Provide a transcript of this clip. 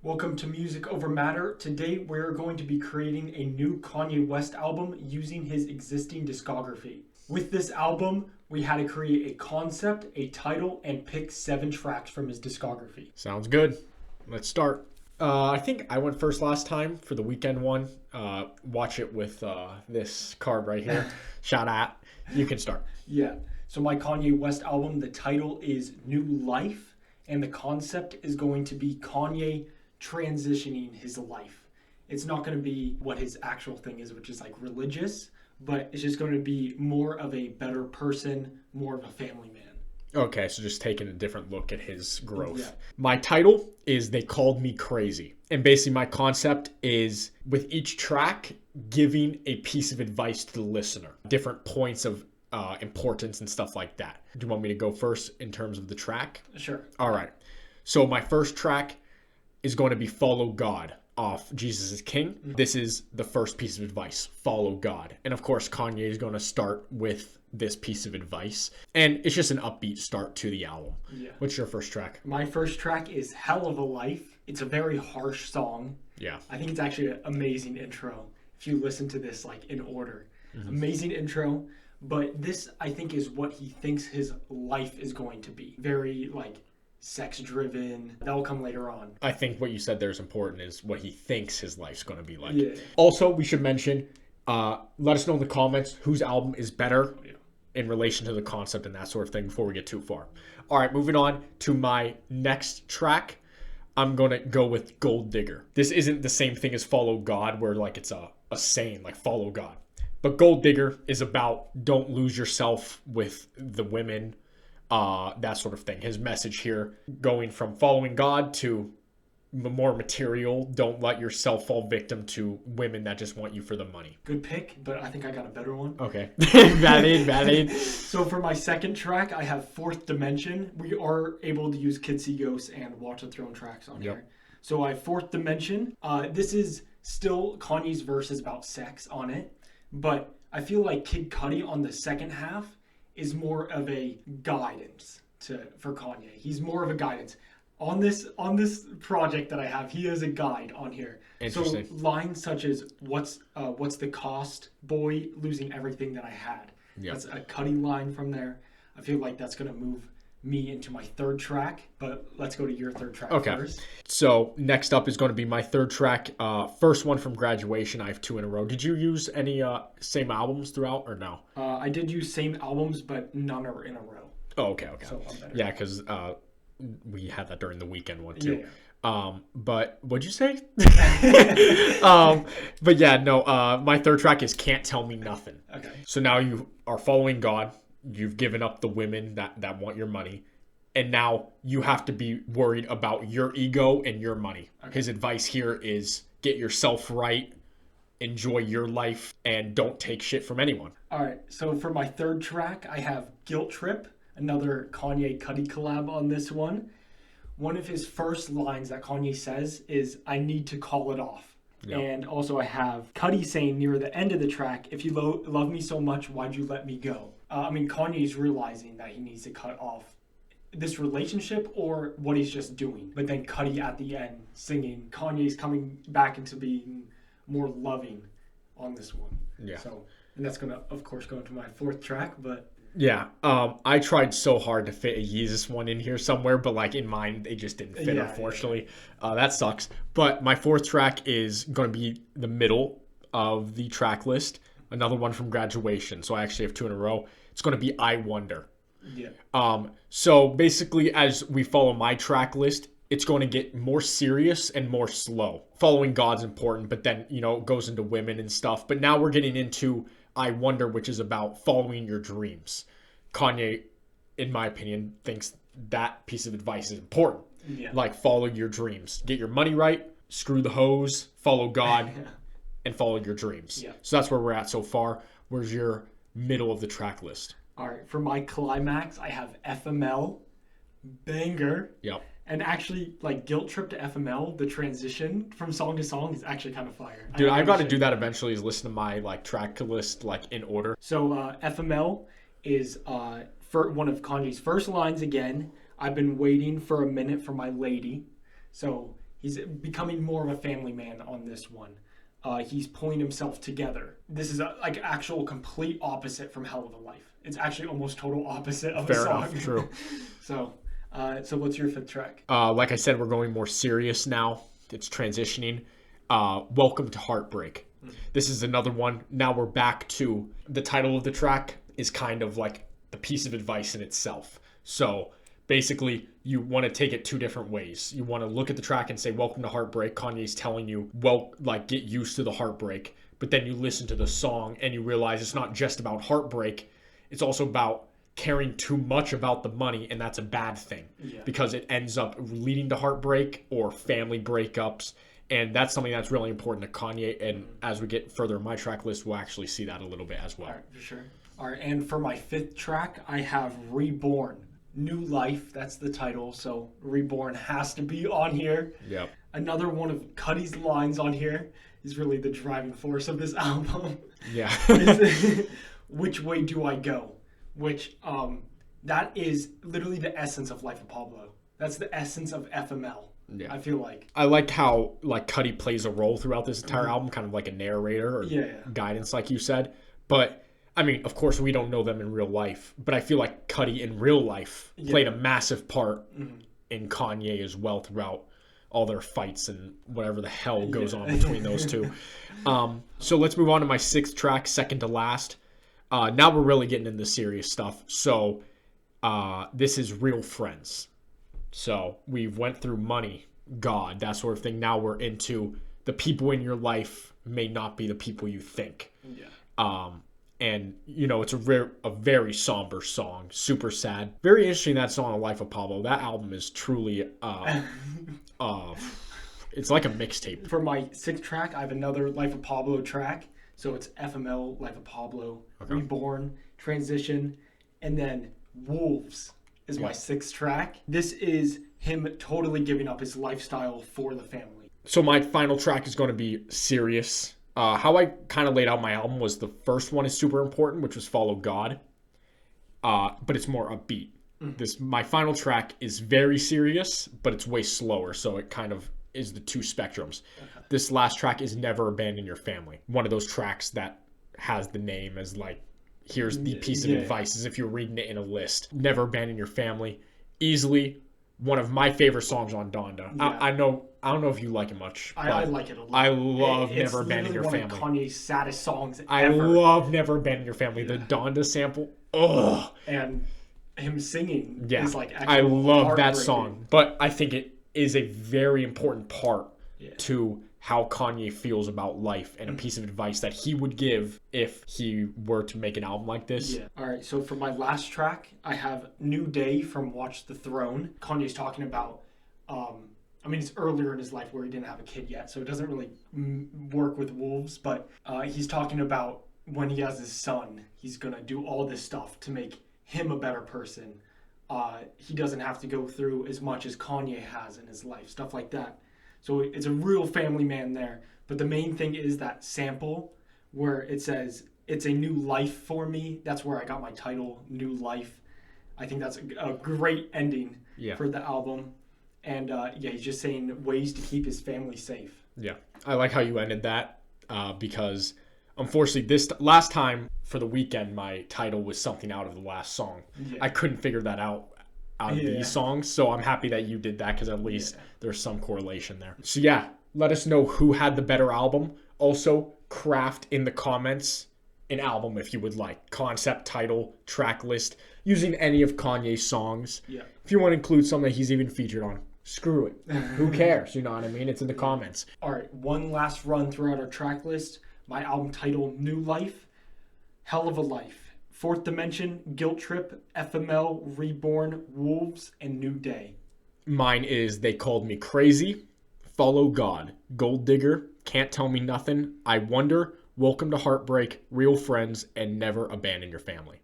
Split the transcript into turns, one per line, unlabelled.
Welcome to Music Over Matter. Today we're going to be creating a new Kanye West album using his existing discography. With this album, we had to create a concept, a title, and pick 7 tracks from his discography.
Sounds good. Let's start. I think I went first last time for the weekend one. Watch it with this card right here. Shout out. You can start.
Yeah. So my Kanye West album, the title is New Life, and the concept is going to be Kanye transitioning his life. It's not going to be what his actual thing is, which is like religious, but it's just going to be more of a better person, more of a family man.
Okay, so just taking a different look at his growth.
Yeah.
My title is They Called Me Crazy. And basically my concept is with each track giving a piece of advice to the listener. Different points of importance and stuff like that. Do you want me to go first in terms of the track?
Sure.
All right. So my first track is going to be Follow God off Jesus is King.
Mm-hmm.
This is the first piece of advice. Follow God. And of course, Kanye is going to start with this piece of advice. And it's just an upbeat start to the album.
Yeah.
What's your first track?
My first track is Hell of a Life. It's a very harsh song.
Yeah.
I think it's actually an amazing intro if you listen to this like in order. Mm-hmm. Amazing intro. But this, I think, is what he thinks his life is going to be. Very like sex driven. That'll come later on.
I think what you said there is important, is what he thinks his life's going to be like.
Yeah.
Also, we should mention, let us know in the comments whose album is better in relation to the concept and that sort of thing before we get too far. All right, moving on to my next track. I'm going to go with Gold Digger. This isn't the same thing as Follow God, where like it's a saying like follow God. But Gold Digger is about don't lose yourself with the women, that sort of thing. His message here, going from following God to more material, don't let yourself fall victim to women that just want you for the money.
Good pick, but I think I got a better one.
Okay. valid.
So for my second track, I have Fourth Dimension. We are able to use Kids See Ghosts and Watch the Throne tracks on here. So I have Fourth Dimension. This is still Kanye's verse is about sex on it, but I feel like Kid Cudi on the second half is more of a guidance for Kanye. He's more of a guidance. On this project that I have, he is a guide on here.
Interesting.
So lines such as what's the cost, boy, losing everything that I had.
Yep.
That's a Cudi line from there. I feel like that's gonna move me into my third track, but let's go to your third track first.
So next up is going to be my third track. First one from Graduation. I have 2 in a row. Did you use any same albums throughout or no?
I did use same albums, but none are in a row.
Oh, okay.
So I'm better.
Yeah, because we had that during the weekend one too.
Yeah.
But what'd you say? But yeah, no. My third track is Can't Tell Me Nothing.
Okay.
So now you are following God. You've given up the women that want your money. And now you have to be worried about your ego and your money. Okay. His advice here is get yourself right, enjoy your life, and don't take shit from anyone.
All right. So for my third track, I have Guilt Trip, another Kanye Cudi collab on this one. One of his first lines that Kanye says is, I need to call it off. Yep. And also I have Cudi saying near the end of the track, if you love me so much, why'd you let me go? Kanye's realizing that he needs to cut off this relationship or what he's just doing. But then Cudi at the end singing, Kanye's coming back into being more loving on this one.
Yeah.
So, and that's going to, of course, go into my fourth track, but...
Yeah, I tried so hard to fit a Yeezus one in here somewhere, but like in mine, they just didn't fit, unfortunately. Yeah. That sucks. But my fourth track is going to be the middle of the track list. Another one from Graduation. So I actually have 2 in a row. It's going to be I Wonder.
Yeah.
So basically, as we follow my track list, it's going to get more serious and more slow. Following God's important, but then, it goes into women and stuff. But now we're getting into I Wonder, which is about following your dreams. Kanye, in my opinion, thinks that piece of advice is important.
Yeah.
Like, follow your dreams. Get your money right, screw the hoes, follow God, and follow your dreams.
Yeah.
So that's where we're at so far. Where's your middle of the track list?
All right. For my climax, I have FML, banger.
Yep.
And actually, like, Guilt Trip to FML, the transition from song to song is actually kind of fire.
Dude, I've got to do that eventually, is listen to my, like, track list, like, in order.
So, FML is for one of Kanye's first lines again. I've been waiting for a minute for my lady. So, He's becoming more of a family man on this one. He's pulling himself together. This is like actual complete opposite from Hell of a Life. It's actually almost total opposite of a song.
Fair enough, true.
So what's your fifth track?
Like I said, we're going more serious now. It's transitioning. Welcome to Heartbreak. This is another one. Now we're back to the title of the track is kind of like the piece of advice in itself. So basically, you want to take it two different ways. You want to look at the track and say, welcome to Heartbreak. Kanye's telling you, well, like, get used to the heartbreak. But then you listen to the song and you realize it's not just about heartbreak. It's also about caring too much about the money, and that's a bad thing because it ends up leading to heartbreak or family breakups. And that's something that's really important to Kanye. And as we get further in my track list, we'll actually see that a little bit as well.
All right, for sure. All right, and for my fifth track, I have Reborn. New Life, that's the title, so Reborn has to be on here.
Yep.
Another one of Cuddy's lines on here is really the driving force of this album.
Yeah.
Which way do I go? Which, that is literally the essence of Life of Pablo. That's the essence of FML. Yeah. I feel like.
I like how like Cuddy plays a role throughout this entire album, kind of like a narrator or guidance, like you said. But I mean, of course, we don't know them in real life, but I feel like Cuddy in real life played a massive part in Kanye as well throughout all their fights and whatever the hell goes on between those two. So let's move on to my sixth track, second to last. Now we're really getting into serious stuff. So this is Real Friends. So we went through money, God, that sort of thing. Now we're into the people in your life may not be the people you think. Yeah. And, you know, it's a very somber song, super sad. Very interesting, that song, A Life of Pablo. That album is truly, it's like a mixtape.
For my sixth track, I have another Life of Pablo track. So it's FML, Life of Pablo, Reborn, Transition, and then Wolves is my sixth track. This is him totally giving up his lifestyle for the family.
So my final track is going to be serious. How I kind of laid out my album was the first one is super important, which was Follow God, but it's more upbeat. My final track is very serious, but it's way slower, so it kind of is the two spectrums. Okay. This last track is Never Abandon Your Family. One of those tracks that has the name as like, here's the piece of advice, as if you're reading it in a list. Never Abandon Your Family. Easily one of my favorite songs on Donda. Yeah. I don't know if you like it much.
I like it a lot.
I love Never Abandon Your Family.
It's one of Kanye's saddest songs ever.
I love Never Abandon Your Family. The Donda sample. Ugh.
And him singing is like actually
I love that song. But I think it is a very important part to how Kanye feels about life and a piece of advice that he would give if he were to make an album like this.
Yeah. All right. So for my last track, I have New Day from Watch the Throne. Kanye's talking about, I mean, it's earlier in his life where he didn't have a kid yet, so it doesn't really work with Wolves, but he's talking about when he has his son, he's going to do all this stuff to make him a better person. He doesn't have to go through as much as Kanye has in his life, stuff like that. So it's a real family man there. But the main thing is that sample where it says, it's a new life for me. That's where I got my title, New Life. I think that's a great ending for the album. And he's just saying ways to keep his family safe.
Yeah, I like how you ended that because unfortunately this last time for the weekend, my title was something out of the last song. Yeah. I couldn't figure that out of these songs, so I'm happy that you did that because at least there's some correlation there. So let us know who had the better album. Also, craft in the comments an album if you would like. Concept, title, track list, using any of Kanye's songs. Yeah. If you want to include something that he's even featured on, screw it. Who cares? You know what I mean? It's in the comments.
All right, one last run throughout our track list. My album title, New Life, Hell of a Life. Fourth Dimension, Guilt Trip, FML, Reborn, Wolves, and New Day.
Mine is They Called Me Crazy, Follow God, Gold Digger, Can't Tell Me Nothing, I Wonder, Welcome to Heartbreak, Real Friends, and Never Abandon Your Family.